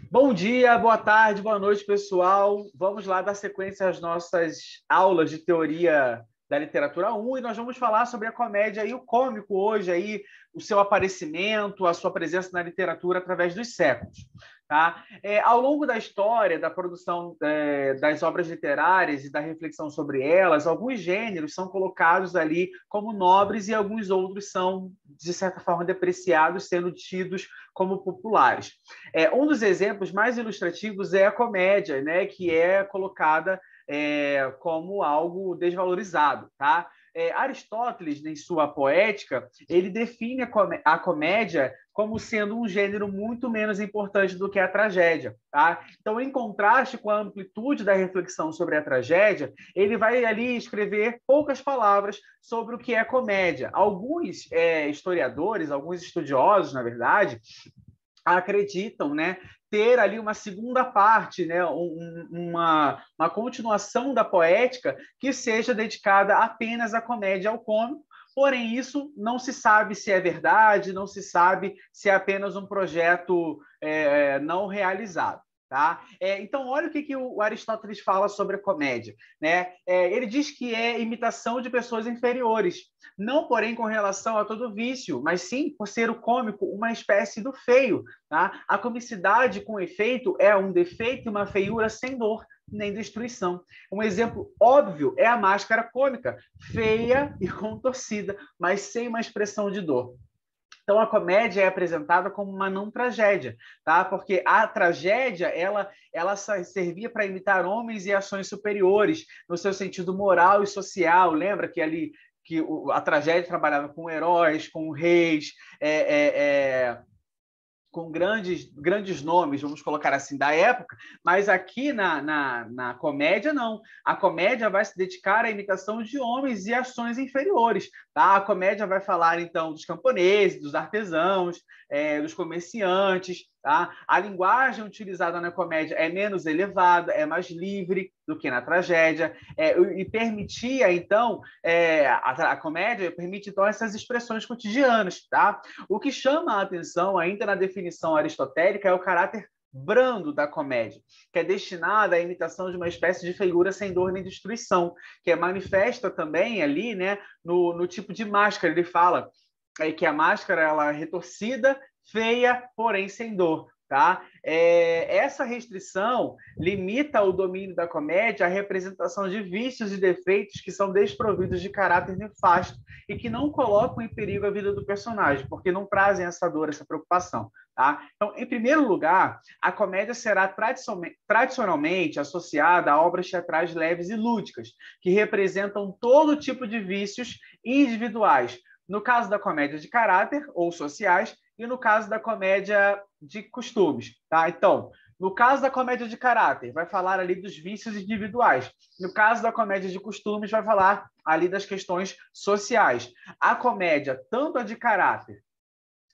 Bom dia, boa tarde, boa noite, pessoal. Vamos lá dar sequência às nossas aulas de teoria da literatura 1 e nós vamos falar sobre a comédia e o cômico hoje, aí, o seu aparecimento, a sua presença na literatura através dos séculos. Tá? Ao longo da história, da produção das obras literárias e da reflexão sobre elas, alguns gêneros são colocados ali como nobres e alguns outros são, de certa forma, depreciados, sendo tidos como populares. Um dos exemplos mais ilustrativos é a comédia, né, que é colocada como algo desvalorizado. Tá? Aristóteles, em sua poética, ele define a comédia como sendo um gênero muito menos importante do que a tragédia. Tá? Então, em contraste com a amplitude da reflexão sobre a tragédia, ele vai ali escrever poucas palavras sobre o que é comédia. Alguns historiadores, alguns estudiosos, na verdade, acreditam, né, ter ali uma segunda parte, né, uma continuação da poética que seja dedicada apenas à comédia, ao cômico. Porém, isso não se sabe se é verdade, não se sabe se é apenas um projeto não realizado. Tá? Então, olha o que o Aristóteles fala sobre a comédia. Né? Ele diz que é imitação de pessoas inferiores, não, porém, com relação a todo vício, mas sim por ser o cômico uma espécie do feio. Tá? A comicidade, com efeito, é um defeito e uma feiura sem dor nem destruição. Um exemplo óbvio é a máscara cômica, feia e contorcida, mas sem uma expressão de dor. Então, a comédia é apresentada como uma não tragédia, tá? Porque a tragédia ela servia para imitar homens e ações superiores, no seu sentido moral e social. Lembra que ali que a tragédia trabalhava com heróis, com reis, com grandes nomes, vamos colocar assim, da época, mas aqui na comédia, não. A comédia vai se dedicar à imitação de homens e ações inferiores. Tá? A comédia vai falar, então, dos camponeses, dos artesãos, dos comerciantes. Tá? A linguagem utilizada na comédia é menos elevada, é mais livre do que na tragédia, e permitia, então, a comédia permite, então, essas expressões cotidianas. Tá? O que chama a atenção, ainda na definição aristotélica, é o caráter brando da comédia, que é destinada à imitação de uma espécie de feiura sem dor nem destruição, que é manifesta também ali, né, no tipo de máscara. Ele fala que a máscara ela é retorcida, feia, porém sem dor. Tá? Essa restrição limita o domínio da comédia à representação de vícios e defeitos que são desprovidos de caráter nefasto e que não colocam em perigo a vida do personagem, porque não trazem essa dor, essa preocupação. Tá? Então, em primeiro lugar, a comédia será tradicionalmente associada a obras teatrais leves e lúdicas, que representam todo tipo de vícios individuais. No caso da comédia de caráter ou sociais, e no caso da comédia de costumes. Tá? Então, no caso da comédia de caráter, vai falar ali dos vícios individuais. No caso da comédia de costumes, vai falar ali das questões sociais. A comédia, tanto a de caráter,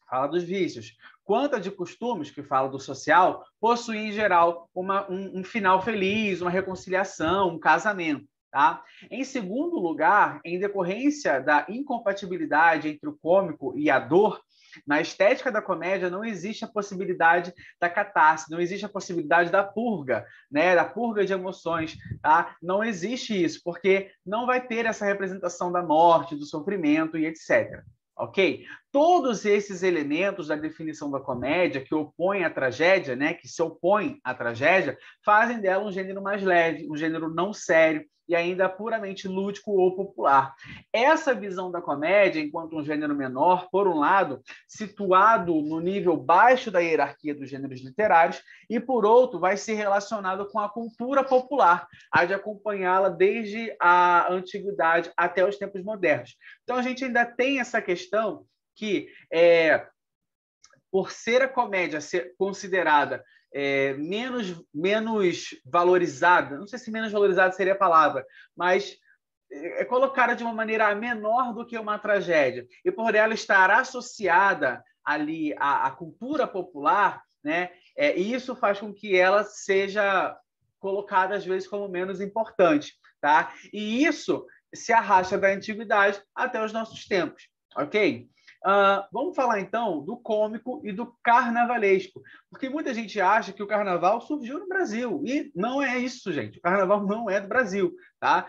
fala dos vícios, quanto a de costumes, que fala do social, possui, em geral, um final feliz, uma reconciliação, um casamento. Tá? Em segundo lugar, em decorrência da incompatibilidade entre o cômico e a dor, na estética da comédia não existe a possibilidade da catarse, não existe a possibilidade da purga, né? Da purga de emoções. Tá? Não existe isso, porque não vai ter essa representação da morte, do sofrimento e etc. Ok? Todos esses elementos da definição da comédia que opõem a tragédia, né, que se opõem à tragédia, fazem dela um gênero mais leve, um gênero não sério e ainda puramente lúdico ou popular. Essa visão da comédia, enquanto um gênero menor, por um lado, situado no nível baixo da hierarquia dos gêneros literários, e por outro, vai ser relacionado com a cultura popular, a de acompanhá-la desde a antiguidade até os tempos modernos. Então, a gente ainda tem essa questão que, por ser a comédia ser considerada menos valorizada, não sei se menos valorizada seria a palavra, mas é colocada de uma maneira menor do que uma tragédia. E por ela estar associada ali à cultura popular, né, e isso faz com que ela seja colocada, às vezes, como menos importante. Tá? E isso se arrasta da antiguidade até os nossos tempos. Ok? Vamos falar, então, do cômico e do carnavalesco, porque muita gente acha que o carnaval surgiu no Brasil, e não é isso, gente. O carnaval não é do Brasil, tá?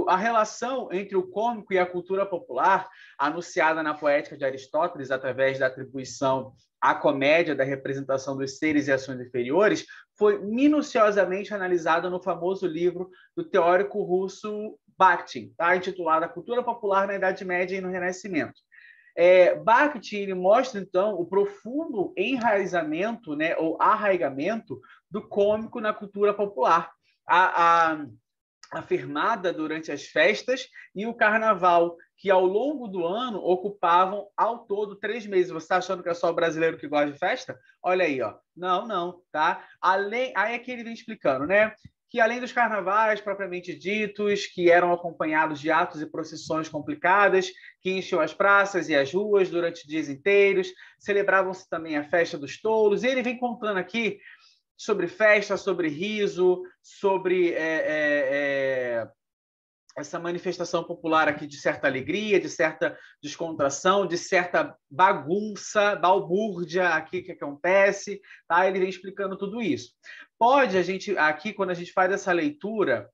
A relação entre o cômico e a cultura popular, anunciada na Poética de Aristóteles, através da atribuição à comédia da representação dos seres e ações inferiores, foi minuciosamente analisada no famoso livro do teórico russo Bakhtin, tá? Intitulado A Cultura Popular na Idade Média e no Renascimento. Bakhtin ele mostra, então, o profundo enraizamento, né, ou arraigamento do cômico na cultura popular, afirmada durante as festas e o carnaval, que ao longo do ano ocupavam ao todo 3 meses. Você está achando que é só o brasileiro que gosta de festa? Olha aí, ó. Não, tá? Aí é que ele vem explicando, né? Que além dos carnavais propriamente ditos, que eram acompanhados de atos e procissões complicadas, que enchiam as praças e as ruas durante dias inteiros, celebravam-se também a festa dos touros, e ele vem contando aqui sobre festa, sobre riso, sobre essa manifestação popular aqui de certa alegria, de certa descontração, de certa bagunça, balbúrdia aqui que acontece, tá? Ele vem explicando tudo isso. Pode a gente, aqui, quando a gente faz essa leitura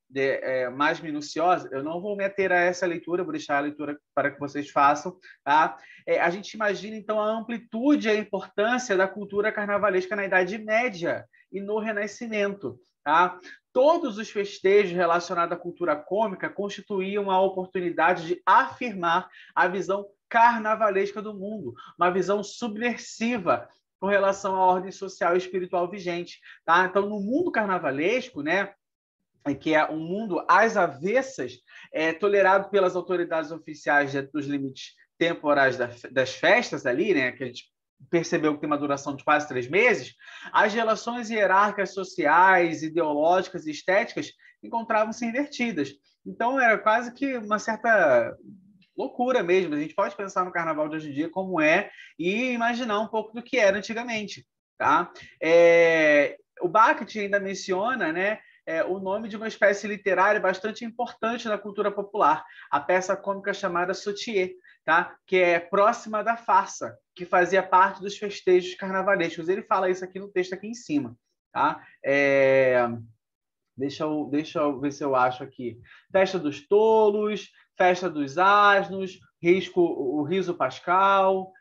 mais minuciosa, eu não vou me ater a essa leitura, vou deixar a leitura para que vocês façam, tá? A gente imagina, então, a amplitude e a importância da cultura carnavalesca na Idade Média e no Renascimento, tá? Todos os festejos relacionados à cultura cômica constituíam a oportunidade de afirmar a visão carnavalesca do mundo, uma visão subversiva com relação à ordem social e espiritual vigente, tá? Então, no mundo carnavalesco, né, que é um mundo às avessas, tolerado pelas autoridades oficiais dentro dos limites temporais das festas ali, né, que a gente percebeu que tem uma duração de quase 3 meses, as relações hierárquicas sociais, ideológicas e estéticas encontravam-se invertidas. Então, era quase que uma certa loucura mesmo. A gente pode pensar no carnaval de hoje em dia como é e imaginar um pouco do que era antigamente. Tá? O Bakhtin ainda menciona, né, o nome de uma espécie literária bastante importante na cultura popular, a peça cômica chamada Sautier, tá? Que é próxima da farsa, que fazia parte dos festejos carnavalescos. Ele fala isso aqui no texto aqui em cima. Tá? Deixa eu ver se eu acho aqui. Festa dos tolos, festa dos asnos, o riso pascal,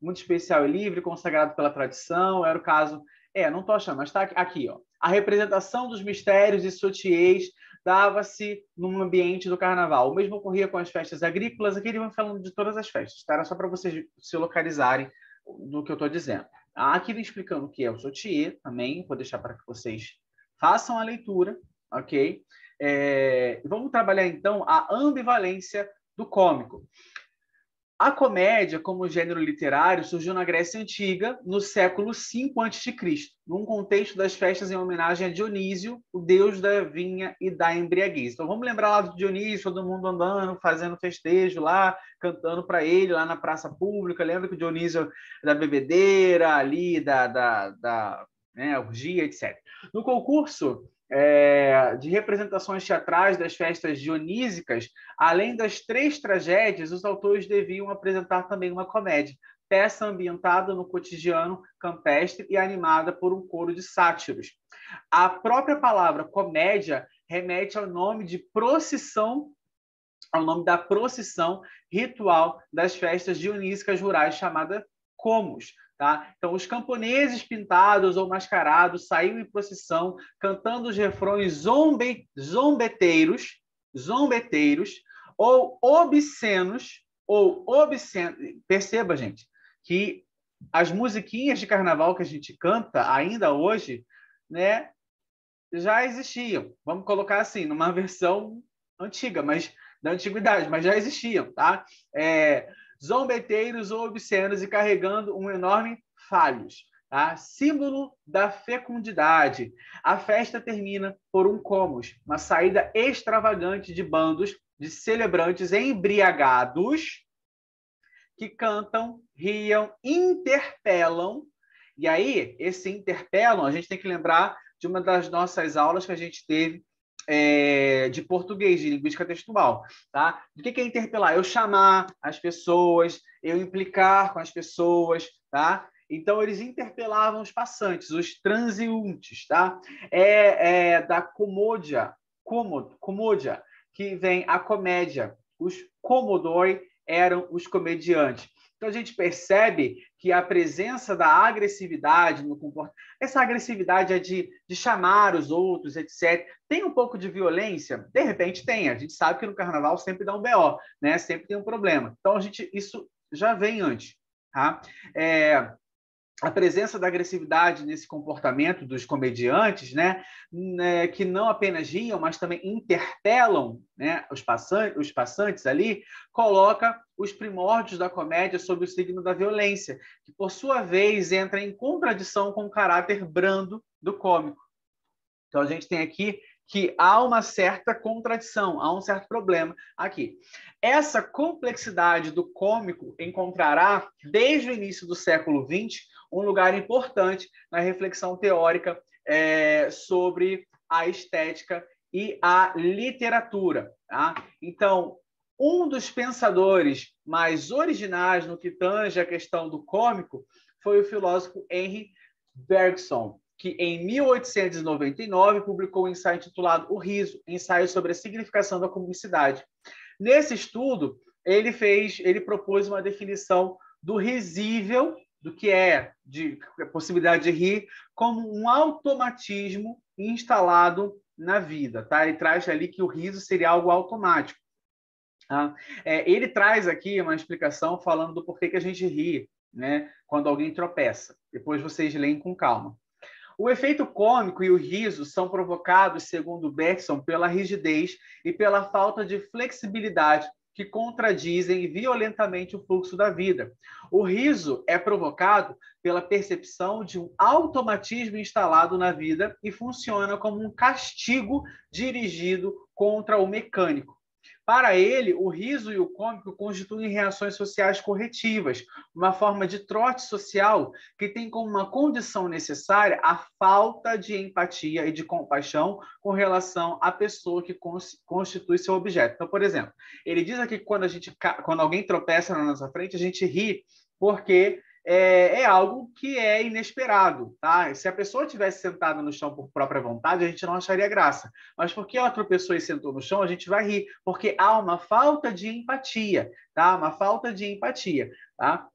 muito especial e livre, consagrado pela tradição. Era o caso... não estou achando, mas está aqui, ó. A representação dos mistérios e sotiers dava-se num ambiente do carnaval. O mesmo ocorria com as festas agrícolas. Aqui ele vai falando de todas as festas, tá? Era só para vocês se localizarem do que eu estou dizendo. Aqui ele explicando o que é o sotier também, vou deixar para que vocês façam a leitura, ok? Vamos trabalhar, então, a ambivalência do cômico. A comédia, como gênero literário, surgiu na Grécia Antiga, no século V a.C., num contexto das festas em homenagem a Dionísio, o deus da vinha e da embriaguez. Então, vamos lembrar lá do Dionísio, todo mundo andando, fazendo festejo lá, cantando para ele lá na praça pública. Lembra que o Dionísio da bebedeira, ali, da orgia, etc. No concurso de representações teatrais das festas dionísicas, além das 3 tragédias, os autores deviam apresentar também uma comédia, peça ambientada no cotidiano campestre e animada por um coro de sátiros. A própria palavra comédia remete ao nome de procissão, ao nome da procissão ritual das festas dionísicas rurais, chamada comos. Tá? Então, os camponeses pintados ou mascarados saíam em procissão, cantando os refrões zombeteiros ou obscenos. Perceba, gente, que as musiquinhas de carnaval que a gente canta ainda hoje, né, já existiam. Vamos colocar assim, numa versão antiga, mas da antiguidade, mas já existiam, tá? Zombeteiros ou obscenos e carregando um enorme falhos, tá? Símbolo da fecundidade. A festa termina por um comos, uma saída extravagante de bandos de celebrantes embriagados que cantam, riam, interpelam. E aí, esse interpelam, a gente tem que lembrar de uma das nossas aulas que a gente teve de português, de linguística textual, tá? Do que é interpelar? Eu chamar as pessoas, eu implicar com as pessoas, tá? Então, eles interpelavam os passantes, os transeuntes, tá? Da comodia, que vem a comédia. Os comodoi eram os comediantes. Então, a gente percebe que a presença da agressividade no comportamento, essa agressividade é de chamar os outros, etc. Tem um pouco de violência? De repente tem. A gente sabe que no carnaval sempre dá um BO, né? Sempre tem um problema. Então, isso já vem antes. Tá? A presença da agressividade nesse comportamento dos comediantes, né, que não apenas riam, mas também interpelam, né, os passantes ali, coloca os primórdios da comédia sob o signo da violência, que, por sua vez, entra em contradição com o caráter brando do cômico. Então, a gente tem aqui que há uma certa contradição, há um certo problema aqui. Essa complexidade do cômico encontrará, desde o início do século XX, um lugar importante na reflexão teórica sobre a estética e a literatura. Tá? Então, um dos pensadores mais originais no que tange a questão do cômico foi o filósofo Henri Bergson, que em 1899 publicou um ensaio intitulado O Riso, ensaio sobre a significação da comicidade. Nesse estudo, ele propôs uma definição do risível, do que é de possibilidade de rir, como um automatismo instalado na vida. Tá? Ele traz ali que o riso seria algo automático. Tá? Ele traz aqui uma explicação falando do porquê que a gente ri, né, quando alguém tropeça. Depois vocês leem com calma. O efeito cômico e o riso são provocados, segundo Bergson, pela rigidez e pela falta de flexibilidade que contradizem violentamente o fluxo da vida. O riso é provocado pela percepção de um automatismo instalado na vida e funciona como um castigo dirigido contra o mecânico. Para ele, o riso e o cômico constituem reações sociais corretivas, uma forma de trote social que tem como uma condição necessária a falta de empatia e de compaixão com relação à pessoa que constitui seu objeto. Então, por exemplo, ele diz aqui que quando alguém tropeça na nossa frente, a gente ri porque algo que é inesperado, tá? Se a pessoa tivesse sentada no chão por própria vontade, a gente não acharia graça. Mas porque outra pessoa sentou no chão, a gente vai rir, porque há uma falta de empatia, tá? Uma falta de empatia, tá?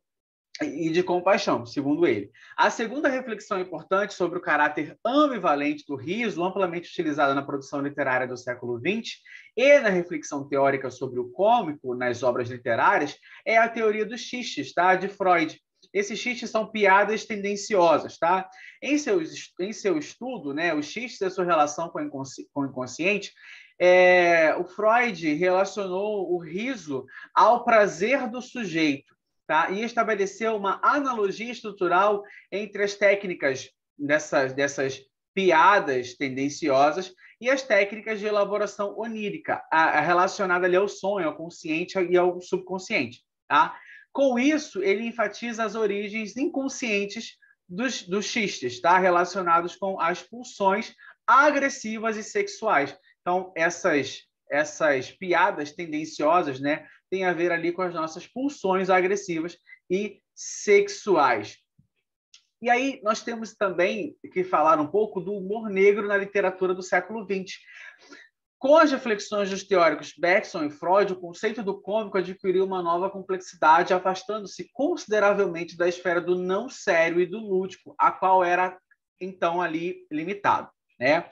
E de compaixão, segundo ele. A segunda reflexão importante sobre o caráter ambivalente do riso, amplamente utilizada na produção literária do século XX e na reflexão teórica sobre o cômico nas obras literárias, é a teoria dos xistes, tá? De Freud. Esses xistes são piadas tendenciosas, tá? Em seu estudo, né, os xistes e a sua relação com o inconsciente, o Freud relacionou o riso ao prazer do sujeito, tá? E estabeleceu uma analogia estrutural entre as técnicas dessas piadas tendenciosas e as técnicas de elaboração onírica, relacionada ali ao sonho, ao consciente e ao subconsciente. Tá? Com isso, ele enfatiza as origens inconscientes dos xistes, tá? Relacionados com as pulsões agressivas e sexuais. Então, essas piadas tendenciosas, né, tem a ver ali com as nossas pulsões agressivas e sexuais. E aí nós temos também que falar um pouco do humor negro na literatura do século XX. Com as reflexões dos teóricos Bergson e Freud, o conceito do cômico adquiriu uma nova complexidade, afastando-se consideravelmente da esfera do não sério e do lúdico, a qual era então ali limitado. Né?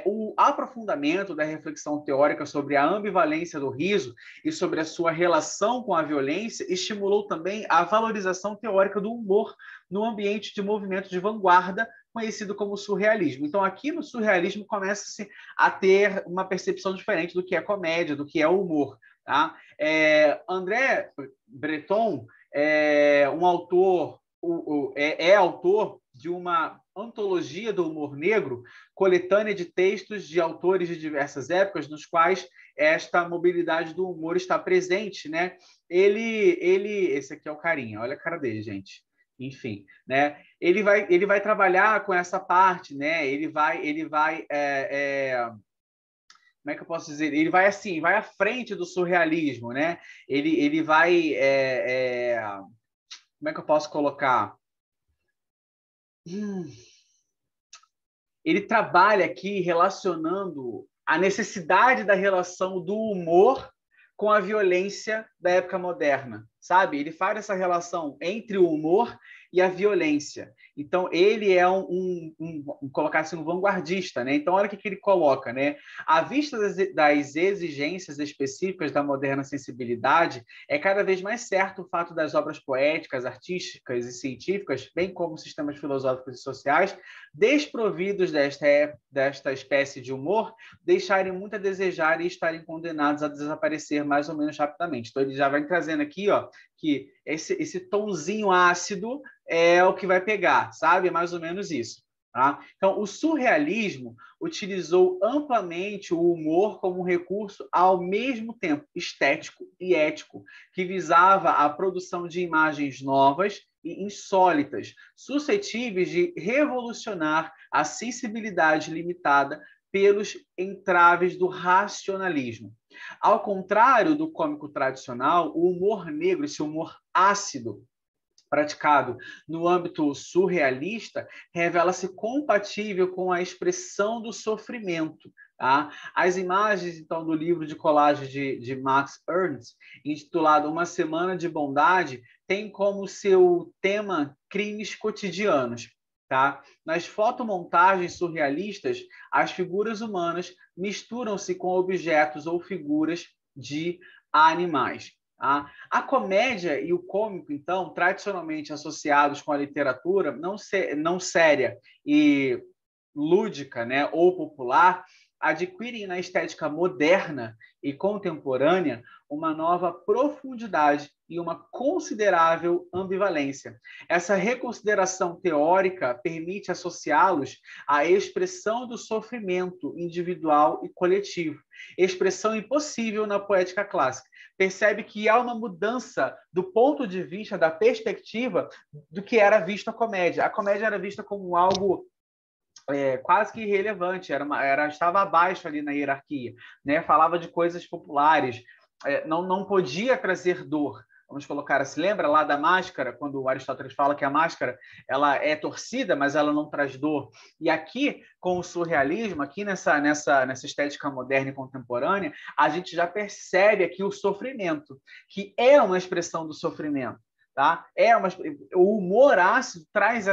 O aprofundamento da reflexão teórica sobre a ambivalência do riso e sobre a sua relação com a violência estimulou também a valorização teórica do humor no ambiente de movimento de vanguarda conhecido como surrealismo. Então, aqui no surrealismo começa-se a ter uma percepção diferente do que é comédia, do que é humor. Tá? André Breton é um autor, autor de uma antologia do humor negro, coletânea de textos de autores de diversas épocas, nos quais esta mobilidade do humor está presente, né? Esse aqui é o carinha, olha a cara dele, gente. Enfim, né? Ele vai trabalhar com essa parte, né? Ele vai como é que eu posso dizer? Ele vai assim, vai à frente do surrealismo, né? Ele vai, como é que eu posso colocar? Ele trabalha aqui relacionando a necessidade da relação do humor com a violência da época moderna, sabe? Ele faz essa relação entre o humor e a violência. Então, ele é colocar assim, um vanguardista, né? Então, olha o que ele coloca, né? À vista das exigências específicas da moderna sensibilidade, é cada vez mais certo o fato das obras poéticas, artísticas e científicas, bem como sistemas filosóficos e sociais, desprovidos desta espécie de humor, deixarem muito a desejar e estarem condenados a desaparecer mais ou menos rapidamente. Então, ele já vai trazendo aqui, ó, que esse tomzinho ácido é o que vai pegar, sabe? Mais ou menos isso. Tá? Então, o surrealismo utilizou amplamente o humor como um recurso ao mesmo tempo estético e ético, que visava a produção de imagens novas e insólitas, suscetíveis de revolucionar a sensibilidade limitada pelos entraves do racionalismo. Ao contrário do cômico tradicional, o humor negro, esse humor ácido, praticado no âmbito surrealista, revela-se compatível com a expressão do sofrimento. Tá? As imagens, então, do livro de colagem de Max Ernst, intitulado Uma Semana de Bondade, tem como seu tema crimes cotidianos. Tá? Nas fotomontagens surrealistas, as figuras humanas misturam-se com objetos ou figuras de animais. Tá? A comédia e o cômico, então, tradicionalmente associados com a literatura não séria e lúdica, né, ou popular, adquirem na estética moderna e contemporânea uma nova profundidade e uma considerável ambivalência. Essa reconsideração teórica permite associá-los à expressão do sofrimento individual e coletivo, expressão impossível na poética clássica. Percebe que há uma mudança do ponto de vista, da perspectiva do que era visto a comédia. A comédia era vista como algo quase que irrelevante, estava abaixo ali na hierarquia, né? Falava de coisas populares, não podia trazer dor. Vamos colocar assim, lembra lá da máscara, quando o Aristóteles fala que a máscara ela é torcida, mas ela não traz dor. E aqui, com o surrealismo, aqui nessa estética moderna e contemporânea, a gente já percebe aqui o sofrimento, que é uma expressão do sofrimento. Tá? O humor ácido traz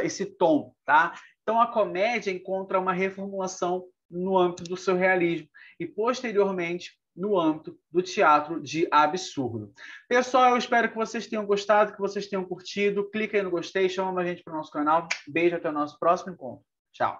esse tom. Tá? Então, a comédia encontra uma reformulação no âmbito do surrealismo e, posteriormente, no âmbito do teatro de absurdo. Pessoal, eu espero que vocês tenham gostado, que vocês tenham curtido. Clica aí no gostei, chama a gente para o nosso canal. Beijo, até o nosso próximo encontro. Tchau.